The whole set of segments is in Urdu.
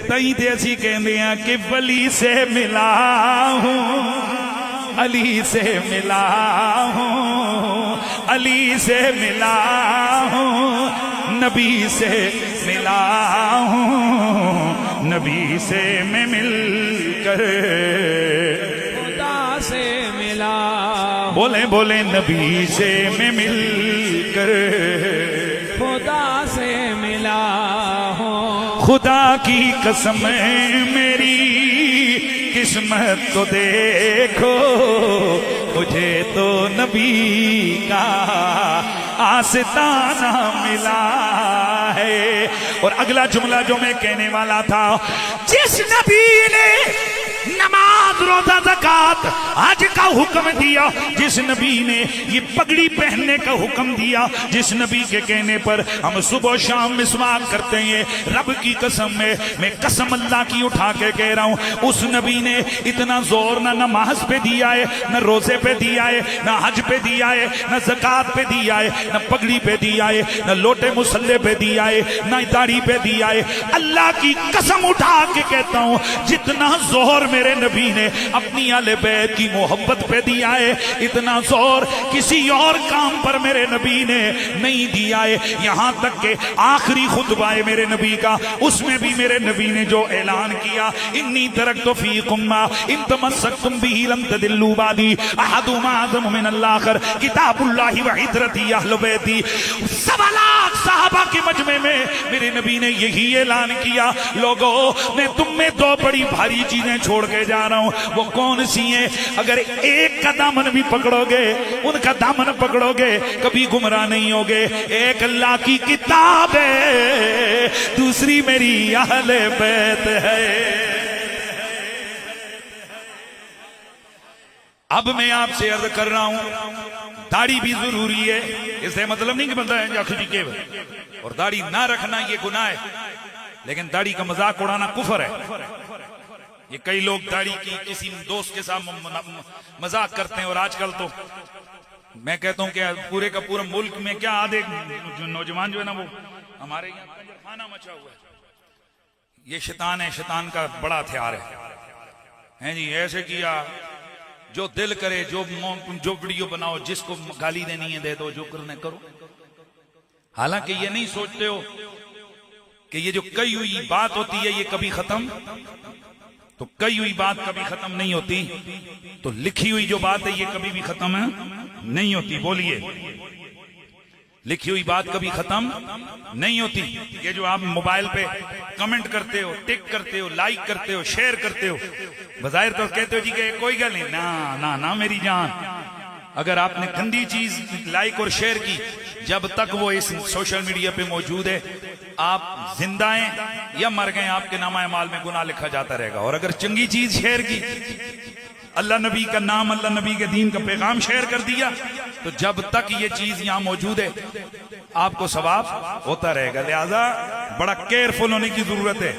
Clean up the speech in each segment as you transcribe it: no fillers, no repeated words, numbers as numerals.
تئی تے اسی کہندے ہیں کہ ولی سے ملا ہوں، علی سے ملا ہوں، علی سے ملا ہوں، نبی سے ملا ہوں، نبی سے میں مل کر خدا سے ملا، بولیں بولیں نبی سے میں مل کر خدا سے ملا ہوں، خدا کی قسم ہے میری قسمت تو دیکھو، مجھے تو نبی کا آستانہ ملا ہے۔ اور اگلا جملہ جو میں کہنے والا تھا، جس نبی نے نماز روزہ زکات حج کا حکم دیا، جس نبی نے یہ پگڑی پہننے کا حکم دیا، جس نبی کے کہنے پر ہم صبح و شام مسواک کرتے ہیں، رب کی قسم میں قسم اللہ کی اٹھا کے کہہ رہا ہوں، اس نبی نے اتنا زور نہ نماز پہ دیا ہے، نہ روزے پہ دیا ہے، نہ حج پہ دیا ہے، نہ زکات پہ دیا ہے، نہ پگڑی پہ دیا ہے، نہ لوٹے مسلح پہ دیا ہے، نہ داڑھی پہ دیا ہے۔ اللہ کی قسم اٹھا کے کہتا ہوں، جتنا زور میرے نبی نے اپنی اہل بیت کی محبت پہ دیا ہے، اتنا زور کسی اور کام پر میرے نبی نے نہیں دیا ہے۔ یہاں تک کہ آخری خطبہ ہے میرے نبی کا، اس میں بھی میرے نبی نے جو اعلان کیا، انی ترکت فیکم ما ان تمسکتم بہ لن تضلوا بعدی احدہما اعظم من الآخر کتاب اللہ وعترتی اہل بیتی۔ 1.25 لاکھ صحابہ کے مجمع میں میرے نبی نے یہی اعلان کیا، لوگو میں تم میں دو بڑی بھاری چیزیں چھوڑ کے جا رہا ہوں، وہ کون سی ہیں؟ اگر ایک کا دامن بھی پکڑو گے، ان کا دامن پکڑو گے، کبھی گمراہ نہیں ہوگے۔ ایک اللہ کی کتاب ہے، دوسری میری اہل بیت ہے۔ اب میں آپ سے عرض کر رہا ہوں، داڑھی بھی ضروری ہے، اس سے مطلب نہیں کہ بندہ ہے جاخری کے اور داڑھی نہ رکھنا یہ گناہ ہے، لیکن داڑھی کا مذاق اڑانا کفر ہے۔ یہ کئی لوگ داڑھی کی کسی دوست کے ساتھ مذاق کرتے ہیں، اور آج کل تو میں کہتا ہوں کہ پورے کا پورا ملک میں کیا آدھے نوجوان جو ہے نا، وہ ہمارے یہاں خانہ مچا ہوا ہے۔ یہ شیطان ہے، شیطان کا بڑا ہتھیار ہے جی۔ ایسے کیا جو دل کرے، جو ویڈیو بناؤ، جس کو گالی دینی ہے دے دو، جو کرنے کرو۔ حالانکہ یہ نہیں سوچتے ہو کہ یہ جو کئی ہوئی بات ہوتی ہے یہ کبھی ختم، تو کئی ہوئی بات کبھی ختم نہیں ہوتی، تو لکھی ہوئی جو بات ہے یہ کبھی بھی ختم نہیں ہوتی۔ بولیے، لکھی ہوئی بات کبھی ختم نہیں ہوتی۔ یہ جو آپ موبائل پہ کمنٹ کرتے ہو، ٹک کرتے ہو، لائک کرتے ہو، شیئر کرتے ہو، بظاہر تو کہتے ہو جی کہ کوئی گل نہیں، نا میری جان، اگر آپ نے گندی چیز لائک اور شیئر کی، جب تک وہ اس سوشل میڈیا پہ موجود ہے، آپ زندہ ہیں یا مر گئے، آپ کے نامہ اعمال میں گناہ لکھا جاتا رہے گا۔ اور اگر چنگی چیز شیئر کی، اللہ نبی کا نام، اللہ نبی کے دین کا پیغام شیئر کر دیا، تو جب تک یہ چیز یہاں موجود ہے آپ کو ثواب ہوتا رہے گا۔ لہذا بڑا کیئرفل ہونے کی ضرورت ہے،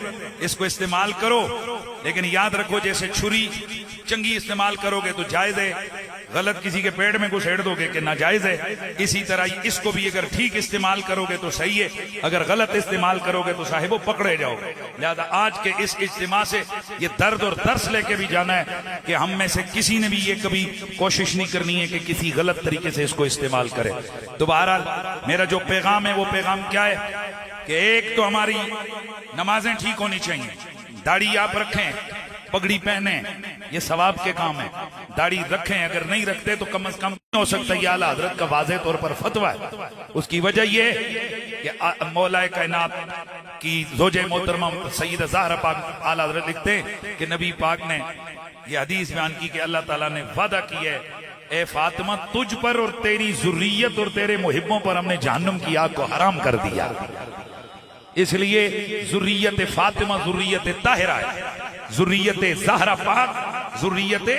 اس کو استعمال کرو، لیکن یاد رکھو جیسے چھری چنگی استعمال کرو گے تو جائز ہے، غلط کسی کے پیٹ میں گھسیڑ دو گے کہ ناجائز ہے، اسی طرح اس کو بھی اگر ٹھیک استعمال کرو گے تو صحیح ہے، اگر غلط استعمال کرو گے تو صاحبو پکڑے جاؤ گے۔ لہذا آج کے اس اجتماع سے یہ درد اور درس لے کے بھی جانا ہے کہ ہم میں سے کسی نے بھی یہ کبھی کوشش نہیں کرنی ہے کہ کسی غلط طریقے سے اس کو استعمال کرے۔ تو بہرحال میرا جو پیغام ہے وہ پیغام کیا ہے کہ ایک تو ہماری نمازیں ٹھیک ہونی چاہیے، داڑھی آپ رکھیں، پگڑی پہنیں، یہ ثواب کے کام ہے، داڑھی رکھیں، اگر نہیں رکھتے تو کم از کم ہو سکتا ہے یہ اعلیٰ حضرت کا واضح طور پر فتویٰ ہے۔ اس کی وجہ یہ کہ مولا کائنات کی زوجہ محترمہ سیدہ زہرا پاک اعلیٰ حضرت لکھتے ہیں کہ نبی پاک نے یہ حدیث بیان کی کہ اللہ تعالیٰ نے وعدہ کیا ہے، اے فاطمہ تجھ پر اور تیری ذریت اور تیرے محبوں پر ہم نے جہنم کی آگ کو حرام کر دیا۔ اس لیے ذریت فاطمہ ذریت طاہرہ ہے، ذریت زہرا پاک ذریت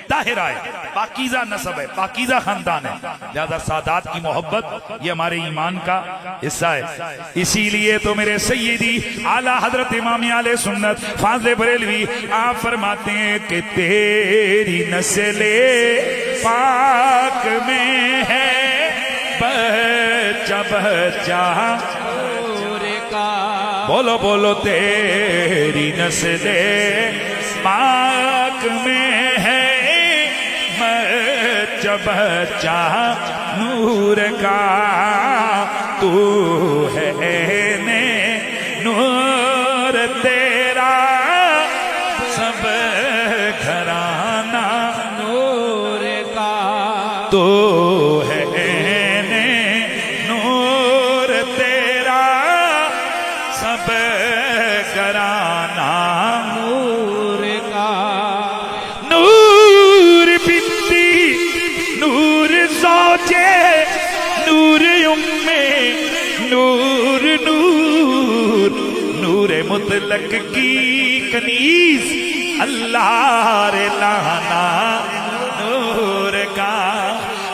طاہرہ ہے، پاکیزہ نسب ہے، پاکیزہ خاندان ہے، لہذا سادات کی محبت یہ ہمارے ایمان کا حصہ ہے۔ اسی لیے تو میرے سیدی اعلیٰ حضرت امام اہل سنت فاضل بریلوی آپ فرماتے ہیں کہ تیری نسل پاک میں ہے بچہ بچہ بولو بولو تیری نسل پاک میں ہے بچہ بچہ نور کا، تو ہے نور تیرا سب گھرانہ نور کا، تو ہے نور تیرا سب گھرانہ نور کا، نور بنتی نور زوجے نور امے نور نور نور مطلق کی کنیز اللہ رے لانا نور کا۔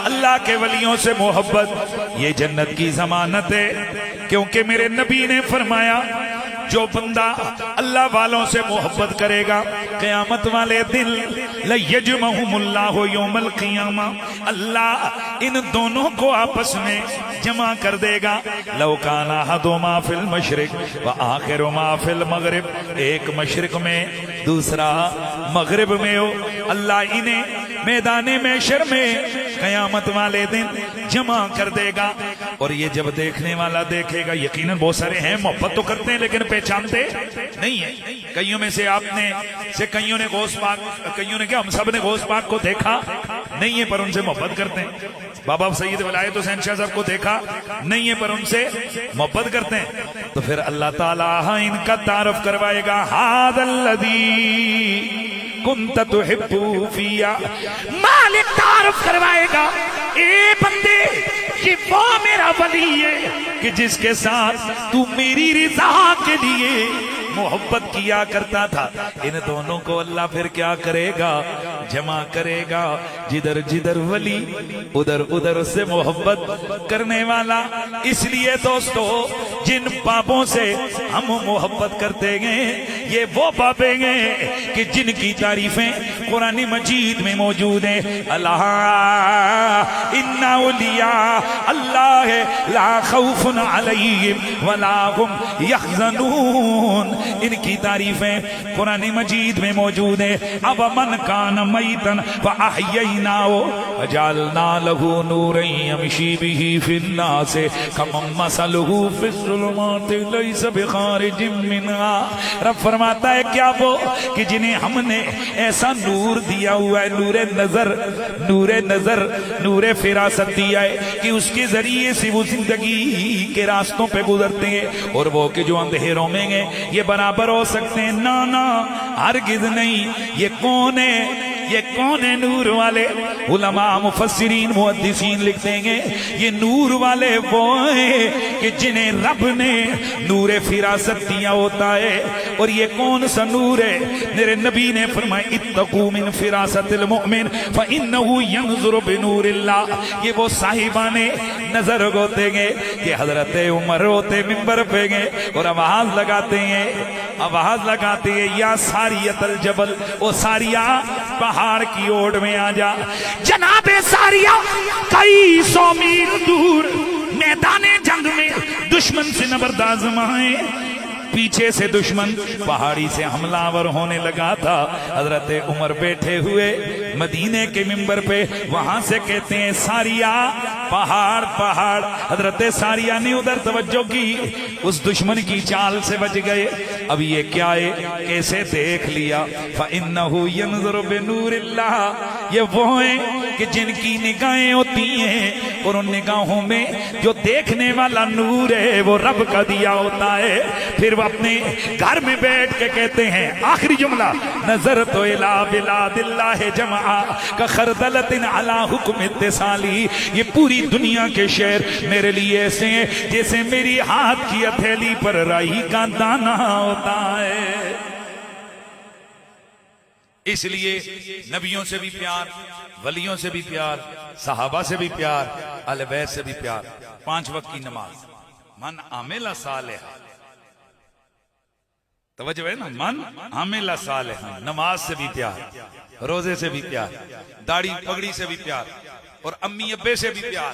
اللہ کے ولیوں سے محبت یہ جنت کی ضمانت ہے، کیونکہ میرے نبی نے فرمایا جو بندہ اللہ والوں سے محبت کرے گا قیامت والے دن لَيَجْمَعُهُمُ اللَّهُ يَوْمَ الْقِيَامَةِ، اللہ ان دونوں کو آپس میں جمع کر دے گا۔ لَوْ كَانَ أَحَدُهُمَا فِي الْمَشْرِقِ وَآخِرُهُمَا فِي الْمَغْرِبِ، ایک مشرق میں دوسرا مغرب میں ہو، اللہ انہیں میدان محشر میں قیامت والے دن جمع کر دے گا۔ اور یہ جب دیکھنے والا دیکھے گا، یقیناً بہت سارے ہیں محبت تو کرتے ہیں لیکن پہچانتے نہیں ہیں۔ کئیوں میں سے آپ نے کئیوں نے غوث پاک، کئیوں نے کیا ہم سب نے غوث پاک کو دیکھا نہیں ہے پر ان سے محبت کرتے ہیں۔ بابا سید ولایت حسین شاہ صاحب کو دیکھا نہیں ہے پر ان سے محبت کرتے ہیں۔ تو پھر اللہ تعالیٰ ان کا تعارف کروائے گا، ھذا الذی کنت تحب فیا، مالک تعارف کروائے گا، اے بندے یہ وہ میرا ولی ہے کہ جس کے ساتھ تو میری رضا کے لیے محبت کیا کرتا تھا۔ ان دونوں کو اللہ پھر کیا کرے گا؟ جمع کرے گا۔ جدھر جدھر ولی ادھر ادھر سے محبت کرنے والا۔ اس لیے دوستو جن بابوں سے ہم محبت کرتے گئے یہ وہ بابیں گئے کہ جن کی تعریفیں قرآن مجید میں موجود ہیں۔ اللہ ان اولیاء اللہ لا خوف علیہم ولا هم یحزنون، ان کی تعریفیں قرآن مجید میں موجود ہیں۔ اب من کان میتا فاحییناہ وجعلنا له نورا یمشی بہ فی الناس کمن مثلہ فی الظلمات لیس بخارج منها۔ رب فرماتا ہے کیا وہ کہ جنہیں ہم نے ایسا نور دیا ہوا ہے، نور نظر، نور نظر، نور فراست دیا ہے کہ اس کے ذریعے سے وہ زندگی کے راستوں پہ گزرتے ہیں، اور وہ کہ جو اندھیروں میں گئے یہ برابر ہو سکتے ہیں؟ نا ہرگز نہیں۔ یہ کون ہے؟ یہ کون ہے نور والے؟ علماء مفسرین محدثین لکھتے ہیں یہ نور والے وہ ہیں کہ جنہیں رب نے نور فراست دیا ہوتا ہے۔ اور یہ کون سا نور ہے؟ میرے نبی نے فرمایا اتقوا من فراست المؤمن فإنه ينظر بنور اللہ۔ یہ وہ صاحبان نظر ہوتے گئے کہ حضرت عمر ہوتے منبر پہ گئے اور آواز لگاتے ہیں، آواز لگاتے ہیں یا ساریت الجبل، او ساریہ پہاڑ کی اوٹ میں آ جا۔ جناب ساریہ کئی سو میل دور میدان جنگ میں دشمن سے نبرد آزمائے، پیچھے سے دشمن پہاڑی سے حملہ آور ہونے لگا تھا۔ حضرت عمر بیٹھے ہوئے مدینے کے منبر پہ، وہاں سے کہتے ہیں ساریہ پہاڑ پہاڑ۔ حضرت ساریہ نے ادھر توجہ کی، اس دشمن کی چال سے بچ گئے۔ اب یہ کیا ہے؟ کیسے دیکھ لیا؟ فَإِنَّهُ يَنظُرُ بِنُورِ اللَّهِ، یہ وہ ہیں کہ جن کی نگاہیں ہوتی ہیں اور ان نگاہوں میں جو دیکھنے والا نور ہے وہ رب کا دیا ہوتا ہے۔ پھر وہ اپنے گھر میں بیٹھ کے کہتے ہیں آخری جملہ، نظرت الی بلاد اللہ جمعا کخردلۃ علی حکم اتصالی۔ یہ پوری دنیا کے شہر میرے لیے ایسے ہیں جیسے میری ہاتھ کی ہتھیلی پر رائی کا دانہ ہوتا ہے۔ اس لیے نبیوں سے بھی پیار، ولیوں سے بھی پیار، صحابہ سے بھی پیار، اہل بیت سے بھی پیار۔ 5 وقت کی نماز، من عمل صالحا، توجہ ہے نا، من عمل صالحا، نماز سے بھی پیار، روزے سے بھی پیار، داڑھی پگڑی سے بھی پیار، اور امی ابے سے بھی پیار۔